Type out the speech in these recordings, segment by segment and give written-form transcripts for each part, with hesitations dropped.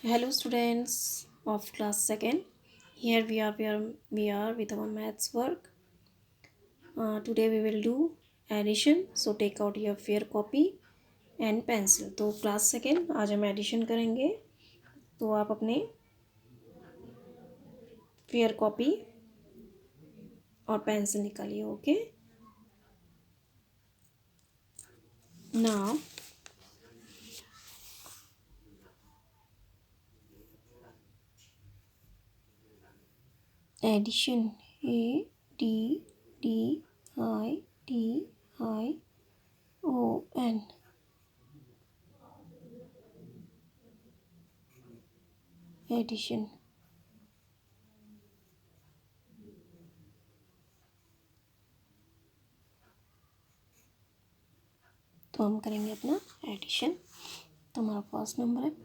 Hello, students of class second. Here we are with our maths work. Today we will do addition. So take out your fair copy and pencil. तो class second आज हम addition करेंगे. तो आप अपने fair copy और pencil निकालिए. Okay. Now addition ADDION. Addition. तो हम करेंगे अपना एडिशन. तो हमारा फर्स्ट नंबर है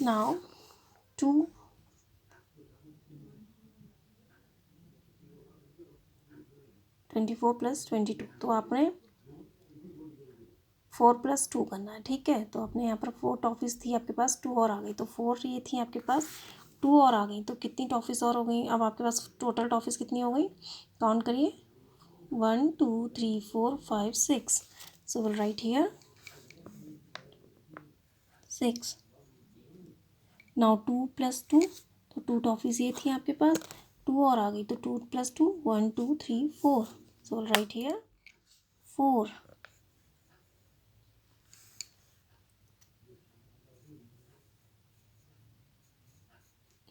नाउ 2 24 + 22. तो आपने 4 + 2 करना है. ठीक है. तो अपने यहाँ पर 4 टॉफीज़ थी आपके पास, 2 और आ गई. तो 4 ये थी आपके पास, 2 और आ गई. तो कितनी टॉफीज़ और हो गई? अब आपके पास टोटल टॉफीज़ कितनी हो गई? काउंट करिए. 1 2 3 4 5 6. So will write here 6. Now 2 + 2. तो 2 टॉफीज़ ये थी आपके पास, 2 और आ गई. तो 2 + 2 1 2 3 4. So will write here 4.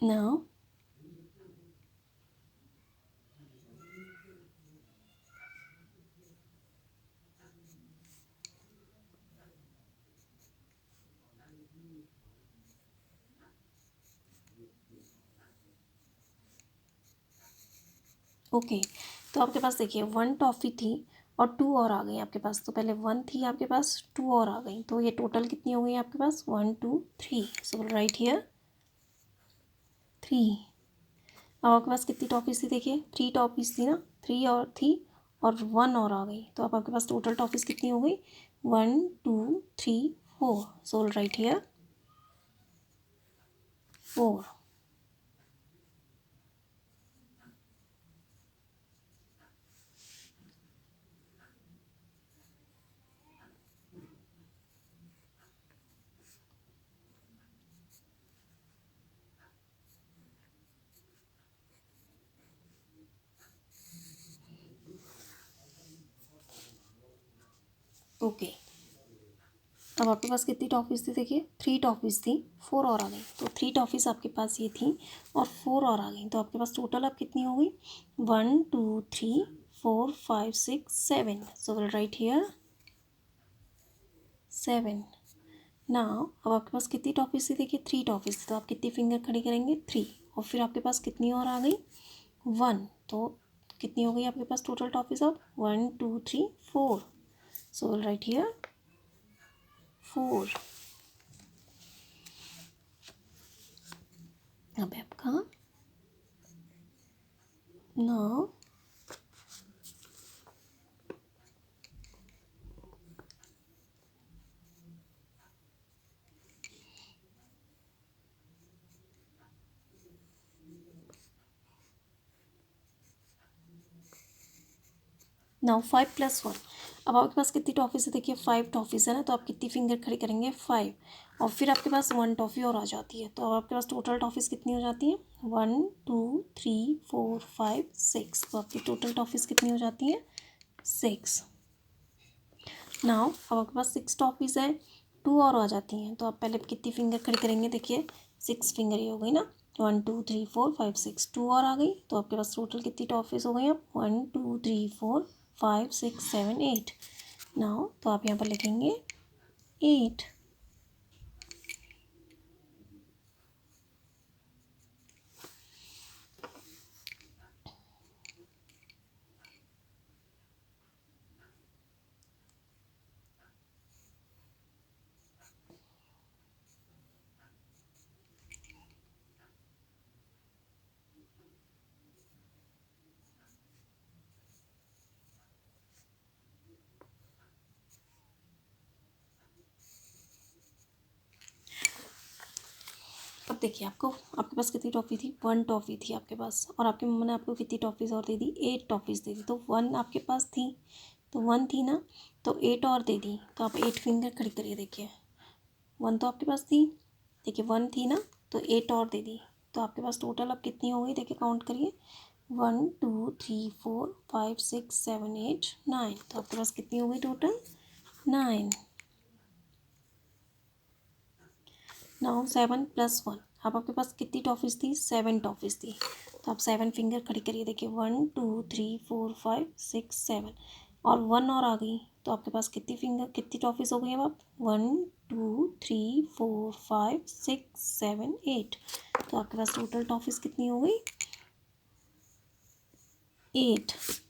Now okay. तो आपके पास देखिए 1 टॉफ़ी थी और 2 और आ गई आपके पास. तो पहले 1 थी आपके पास, 2 और आ गई. तो ये टोटल कितनी हो गई आपके पास? 1 2 3. So right here 3. अब आपके पास कितनी टॉफ़ीज़ थी? देखिए 3 टॉफ़ीज़ थी ना, 3 और थी और 1 और आ गई. तो अब आपके पास टोटल टॉफ़ीज़ कितनी हो गई? 1 2 3 4. सो राइट हियर 4. ओके. अब आपके पास कितनी टॉफ़ीज़ थी? देखिए 3 टॉफ़ीज़ थी, 4 और आ गई. तो 3 टॉफ़ीज़ आपके पास ये थी और 4 और आ गई. तो आपके पास टोटल अब कितनी हो गई? 1 2 3 4 5 6 7. So will write here 7. Now अब आपके पास कितनी टॉफ़ीज़ थी? देखिए 3 टॉफ़ीज़ थी. तो आप कितनी फिंगर खड़ी करेंगे? 3. और फिर आपके पास कितनी और आ गई? 1. तो कितनी हो गई आपके पास टोटल टॉफ़ीज़ अब? 1 2 3 4. So will write here 4. अब आपका नाउ नाउ 5 + 1. अब आपके पास कितनी टॉफ़ीज़ है? देखिए 5 टॉफ़ीज़ है ना. तो आप कितनी फिंगर खड़ी करेंगे? 5. और फिर आपके पास 1 टॉफ़ी और आ जाती है. तो अब आपके पास टोटल टॉफ़ीज़ कितनी हो जाती हैं? 1 2 3 4 5 6. तो आपकी टोटल टॉफ़ीज़ कितनी हो जाती हैं? 6. नाउ अब आपके पास 6 टॉफ़ीज़ है, 2 और आ जाती हैं. तो आप पहले कितनी फिंगर खड़ी करेंगे? देखिए 6 फिंगर ही हो गई ना. 1 2 3 4 5 6. 2 और आ गई. तो आपके पास टोटल कितनी टॉफ़ीज़ हो गई? अब 1 2 3 4 5 6 7 8. नाउ तो आप यहाँ पर लिखेंगे 8. अब देखिए आपके पास कितनी टॉफ़ी थी, 1 टॉफ़ी थी आपके पास, और आपकी मम्मा ने आपको कितनी टॉफ़ीज़ और दे दी, 8 टॉफ़ीज़ दे दी। तो 1 आपके पास थी, तो 1 थी ना, तो 8 और दे दी, तो आप 8 फिंगर खड़ी करिए। देखिए 1 तो आपके पास थी, देखिए 1 थी ना, तो 8 और दे दी, तो आपके पास टोटल अब कितनी हो गई, देखिए काउंट करिए, 1 2 3 4 5 6 7 8 9। तो आपके पास कितनी हो गई टोटल, 9। नाउ 7 + 1, अब आपके पास कितनी टॉफ़ीज़ थी, 7 टॉफ़ीज़ थी, तो आप 7 फिंगर खड़ी करिए। देखिए 1 2 3 4 5 6 7, और 1 और आ गई, तो आपके पास कितनी टॉफ़ीज़ हो गई अब आप, 1 2 3 4 5 6 7 8। तो आपके पास टोटल टॉफ़ीज़ कितनी हो गई, 8।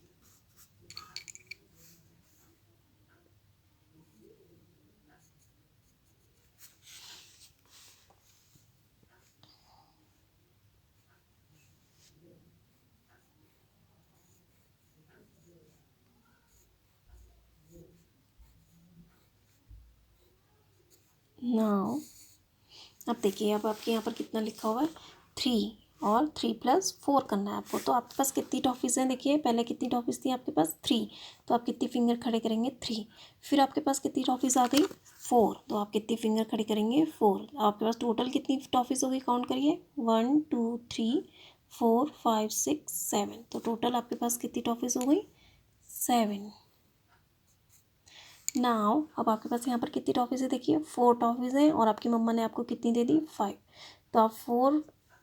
नाउ अब देखिए, अब आपके यहाँ पर कितना लिखा हुआ है, 3, और 3 + 4 करना है आपको। तो आपके पास कितनी टॉफ़ीज़ हैं, देखिए पहले कितनी टॉफ़ीज़ थी आपके पास, 3, तो आप कितनी फिंगर खड़े करेंगे, 3। फिर आपके पास कितनी टॉफ़ीज़ आ गई, 4, तो आप कितनी फिंगर खड़े करेंगे, 4। आपके पास टोटल कितनी टॉफ़ीज़ हो गई, काउंट करिए, 1 2 3 4 5 6 7। तो टोटल आपके पास कितनी टॉफ़ीज़ हो गई, 7। नाउ अब आपके पास यहाँ पर कितनी टॉफ़ीज़ है, देखिए 4 टॉफ़ीज़ हैं, और आपकी मम्मा ने आपको कितनी दे दी, 5। तो आप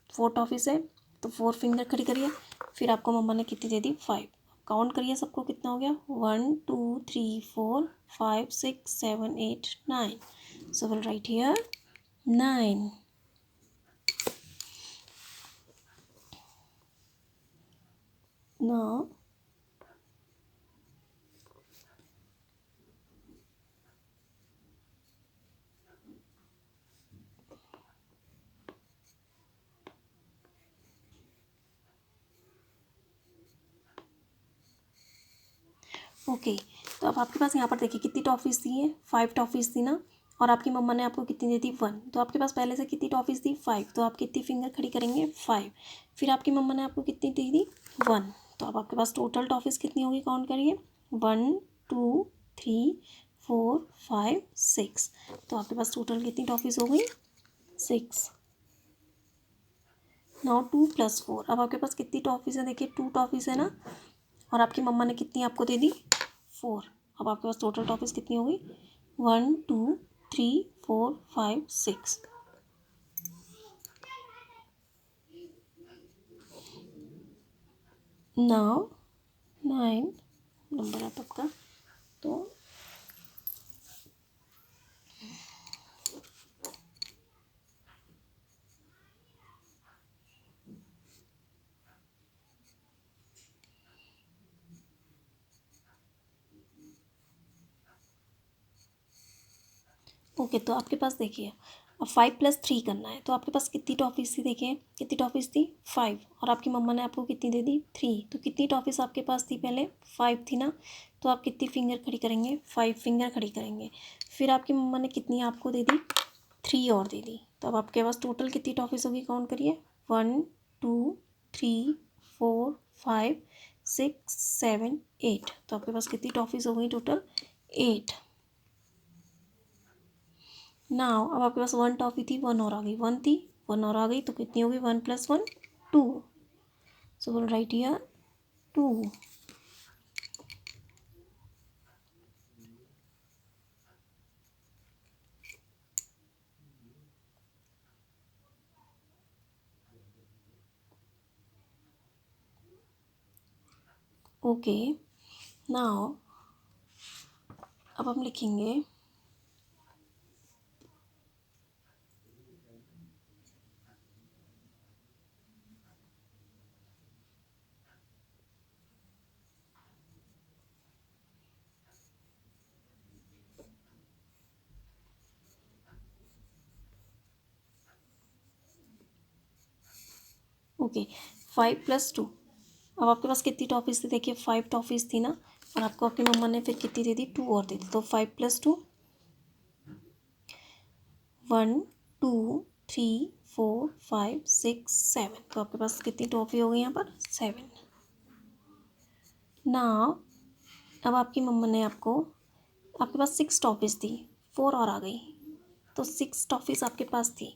4 टॉफ़ीज़ है, तो 4 फिंगर खड़ी करिए। फिर आपको मम्मा ने कितनी दे दी, 5। काउंट करिए सबको कितना हो गया, 1 2 3 4 5 6 7 8 9। So will write here 9। Now okay, तो अब आपके पास यहाँ पर देखिए कितनी टॉफ़ीज़ थी, ये 5 टॉफ़ीज़ थी ना, और आपकी मम्मा ने आपको कितनी दे दी, 1। तो आपके पास पहले से कितनी टॉफ़ीज़ थी, 5, तो आप कितनी फिंगर खड़ी करेंगे, 5। फिर आपकी मम्मा ने आपको कितनी दे दी, 1। तो अब आपके पास टोटल टॉफ़ीज़ कितनी होगी, काउंट करिए, 1 2 3 4 5 6। तो आपके पास टोटल कितनी टॉफ़ीज़ हो गई, 6। नाउ 2 + 4, अब आपके पास कितनी टॉफ़ीज़ है, देखिए 2 टॉफ़ीज़ है ना, और आपकी मम्मा ने कितनी आपको दे दी, 4। अब आपके पास टोटल टॉफ़ीज़ कितनी हो गई, 1 2 3 4 5 6। नाउ 9 नंबर आप आपका, तो ओके, तो आपके पास देखिए अब 5 + 3 करना है, तो आपके पास कितनी टॉफ़ीज़ थी, देखिए कितनी टॉफ़ीज़ थी, 5, और आपकी मम्मा ने आपको कितनी दे दी, 3। तो कितनी टॉफ़ीज़ आपके पास थी, पहले 5 थी ना, तो आप कितनी फिंगर खड़ी करेंगे, 5 फिंगर खड़ी करेंगे। फिर आपकी मम्मा ने कितनी आपको दे दी, 3 और दे दी। तो अब आपके पास टोटल कितनी टॉफ़ीज़ होगी, काउंट करिए, 1 2 3 4 5 6 7 8। तो आपके पास कितनी टॉफ़ीज़ हो गई टोटल, 8। नाउ अब आपके पास 1 टॉफ़ी थी, 1 और आ गई, 1 थी, 1 और आ गई, तो कितनी होगी, 1 + 1 2। So will write here 2। Okay, now अब हम लिखेंगे ओके 5 + 2। अब आपके पास कितनी टॉफ़ीज़ थी, देखिए 5 टॉफ़ीज़ थी ना, और आपको आपकी मम्मा ने फिर कितनी दे दी, 2 और दे दी। तो 5 + 2 1 2 3 4 5 6 7, तो आपके पास कितनी टॉफ़ी हो गई यहाँ पर? 7। नाउ अब आपकी मम्मा ने आपके पास 6 टॉफ़ीज़ थी, 4 और आ गई, तो 6 टॉफ़ीज़ आपके पास थी,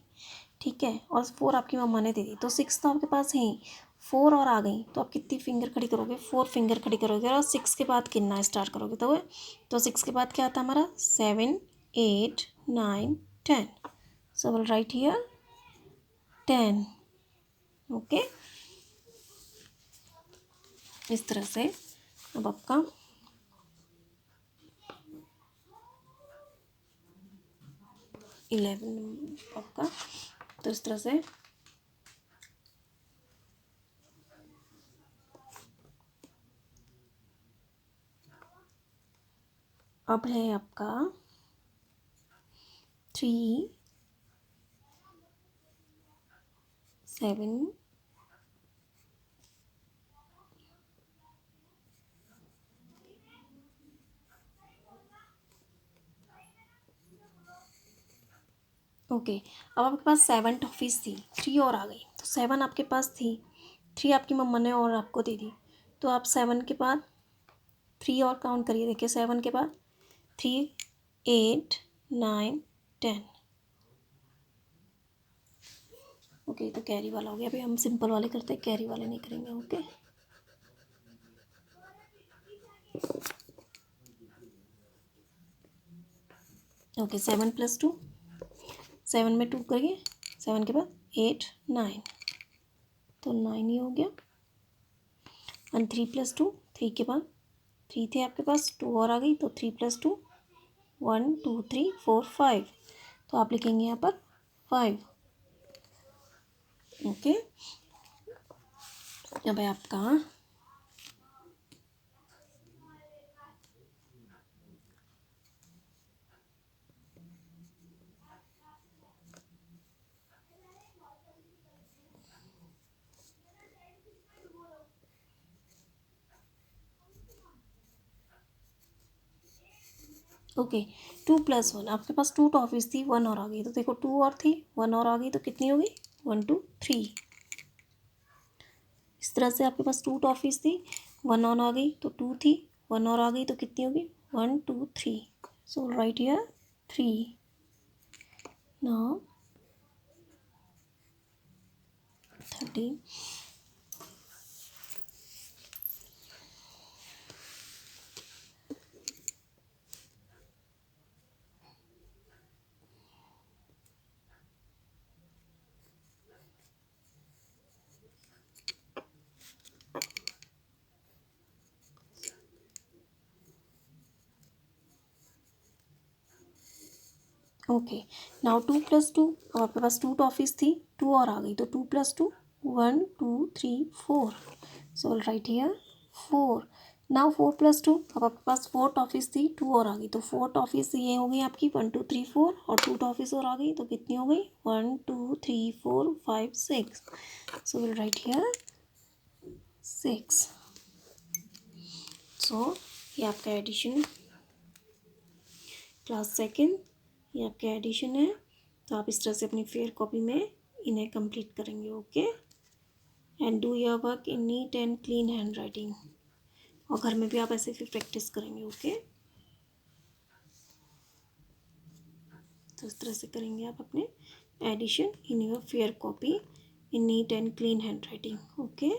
ठीक है, और 4 आपकी मम्मा ने दे दी, तो 6 तो आपके पास है ही, 4 और आ गई, तो आप कितनी फिंगर खड़ी करोगे? 4 फिंगर खड़ी करोगे और 6 के बाद गिनना स्टार्ट करोगे, तो 6 के बाद क्या आता है हमारा? 7 8 9 10, so will write here 10। Okay, इस तरह से अब आपका 11 आपका, तो इस तरह से अब है आपका 3 7 ओके, अब आपके पास 7 टॉफ़ीज़ थी, 3 और आ गई, तो 7 आपके पास थी, 3 आपकी मम्मा ने और आपको दे दी, तो आप 7 के बाद 3 और काउंट करिए, देखिए 7 के बाद 3 8 9 10। ओके, तो कैरी वाला हो गया, अभी हम सिंपल वाले करते हैं, कैरी वाले नहीं करेंगे। ओके, ओके 7 + 2, 7 में 2 करिए, 7 के बाद 8 9, तो 9 ही हो गया, एंड 3 + 2, 3 के बाद 3 थे आपके पास, 2 और आ गई, तो 3 + 2 1 2 3 4 5, तो आप लिखेंगे यहाँ पर 5। ओके, अब है आपका ओके 2 + 1, आपके पास 2 टॉफ़ीज़ थी, 1 और आ गई, तो देखो 2 और थी, 1 और आ गई, तो कितनी हो गई? 1 2 3। इस तरह से आपके पास 2 टॉफ़ीज़ थी, 1 और आ गई, तो 2 थी, 1 और आ गई, तो कितनी होगी? 1 2 3, so right here 3। Now 13। Okay, now 2 + 2, अब आपके पास 2 टॉफ़ीज़ थी, 2 और आ गई, तो 2 + 2 1 2 3 4, so will write here 4। Now 4 + 2, अब आपके पास 4 टॉफ़ीज़ थी, 2 और आ गई, तो 4 टॉफ़ीज़ ये हो गई आपकी 1 2 3 4, और 2 टॉफ़ीज़ और आ गई, तो कितनी हो गई? 1 2 3 4 5 6, सो विल राइट हियर 6। सो ये आपका एडिशन क्लास सेकेंड, ये आपका एडिशन है, तो आप इस तरह से अपनी फेयर कॉपी में इन्हें कंप्लीट करेंगे। Okay, and do your work in neat and clean hand writing, और घर में भी आप ऐसे फिर प्रैक्टिस करेंगे। ओके, तो इस तरह से करेंगे आप अपने addition in your fair copy in neat and clean handwriting. Okay.